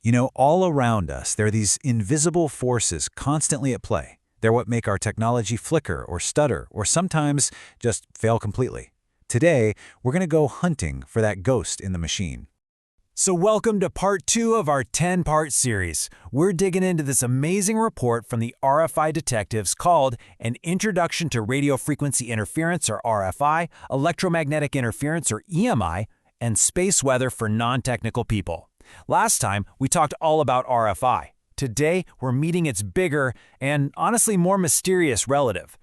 You know, all around us, there are these invisible forces constantly at play. They're what make our technology flicker or stutter or sometimes just fail completely. Today, we're going to go hunting for that ghost in the machine. So welcome to part 2 of our 10-part series. We're digging into this amazing report from the RFI detectives called An Introduction to Radio Frequency Interference, or RFI, Electromagnetic Interference, or EMI, and Space Weather for Non-Technical People. Last time, we talked all about RFI. Today, we're meeting its bigger and honestly more mysterious relative.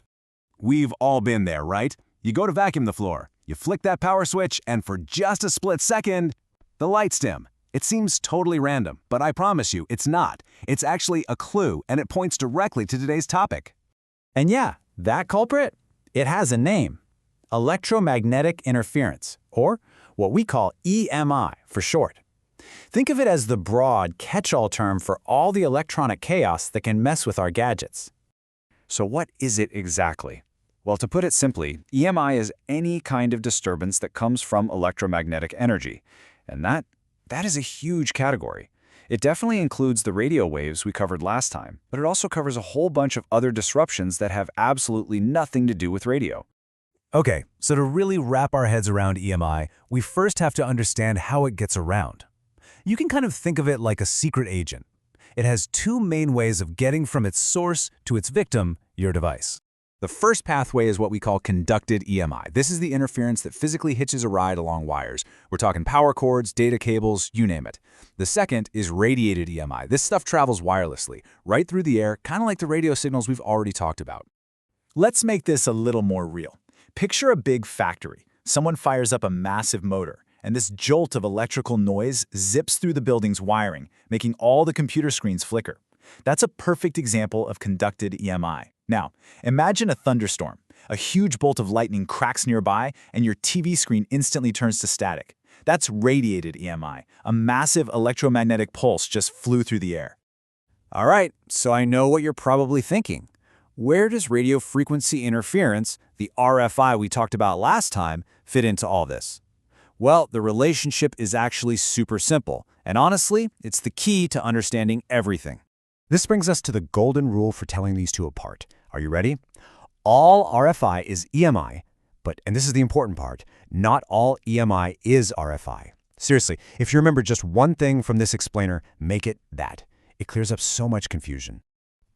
We've all been there, right? You go to vacuum the floor, you flick that power switch, and for just a split second, the lights dim. It seems totally random, but I promise you, it's not. It's actually a clue, and it points directly to today's topic. And yeah, that culprit, it has a name. Electromagnetic interference, or what we call EMI for short. Think of it as the broad catch-all term for all the electronic chaos that can mess with our gadgets. So what is it exactly? Well, to put it simply, EMI is any kind of disturbance that comes from electromagnetic energy. And that is a huge category. It definitely includes the radio waves we covered last time, but it also covers a whole bunch of other disruptions that have absolutely nothing to do with radio. Okay, so to really wrap our heads around EMI, we first have to understand how it gets around. You can kind of think of it like a secret agent. It has two main ways of getting from its source to its victim, your device. The first pathway is what we call conducted EMI. This is the interference that physically hitches a ride along wires. We're talking power cords, data cables, you name it. The second is radiated EMI. This stuff travels wirelessly, right through the air, kind of like the radio signals we've already talked about. Let's make this a little more real. Picture a big factory. Someone fires up a massive motor, and this jolt of electrical noise zips through the building's wiring, making all the computer screens flicker. That's a perfect example of conducted EMI. Now, imagine a thunderstorm. A huge bolt of lightning cracks nearby, and your TV screen instantly turns to static. That's radiated EMI. A massive electromagnetic pulse just flew through the air. All right, so I know what you're probably thinking. Where does radio frequency interference, the RFI we talked about last time, fit into all this? Well, the relationship is actually super simple, and honestly, it's the key to understanding everything. This brings us to the golden rule for telling these two apart. Are you ready? All RFI is EMI, but, and this is the important part, not all EMI is RFI. Seriously, if you remember just one thing from this explainer, make it that. It clears up so much confusion.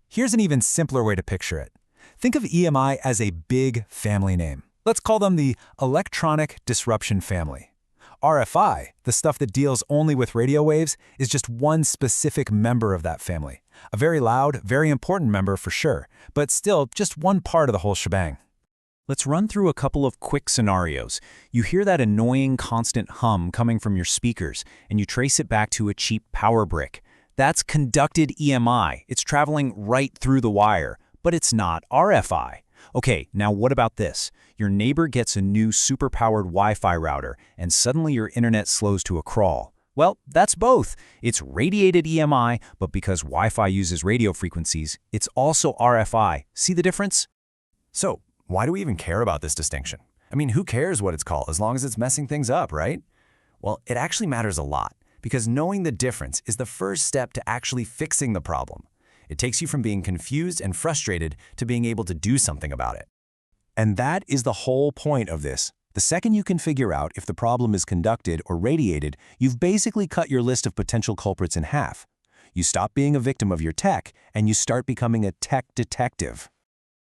Here's an even simpler way to picture it. Think of EMI as a big family name. Let's call them the electronic disruption family. RFI, the stuff that deals only with radio waves, is just one specific member of that family. A very loud, very important member for sure, but still just one part of the whole shebang. Let's run through a couple of quick scenarios. You hear that annoying constant hum coming from your speakers, and you trace it back to a cheap power brick. That's conducted EMI. It's traveling right through the wire, but it's not RFI. Okay, now what about this? Your neighbor gets a new super-powered Wi-Fi router, and suddenly your internet slows to a crawl. Well, that's both. It's radiated EMI, but because Wi-Fi uses radio frequencies, it's also RFI. See the difference? So, why do we even care about this distinction? I mean, who cares what it's called as long as it's messing things up, right? Well, it actually matters a lot, because knowing the difference is the first step to actually fixing the problem. It takes you from being confused and frustrated to being able to do something about it. And that is the whole point of this. The second you can figure out if the problem is conducted or radiated, you've basically cut your list of potential culprits in half. You stop being a victim of your tech, and you start becoming a tech detective.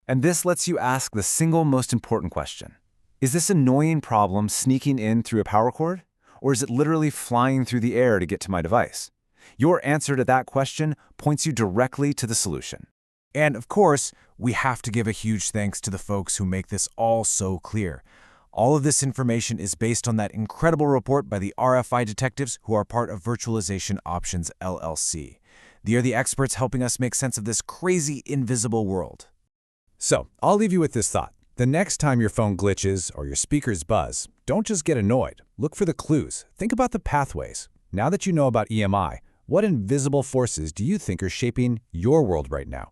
And this lets you ask the single most important question. Is this annoying problem sneaking in through a power cord? Or is it literally flying through the air to get to my device? Your answer to that question points you directly to the solution. And of course, we have to give a huge thanks to the folks who make this all so clear. All of this information is based on that incredible report by the RFI detectives who are part of Virtualization Options LLC. They are the experts helping us make sense of this crazy invisible world. So, I'll leave you with this thought. The next time your phone glitches or your speakers buzz, don't just get annoyed. Look for the clues. Think about the pathways. Now that you know about EMI, what invisible forces do you think are shaping your world right now?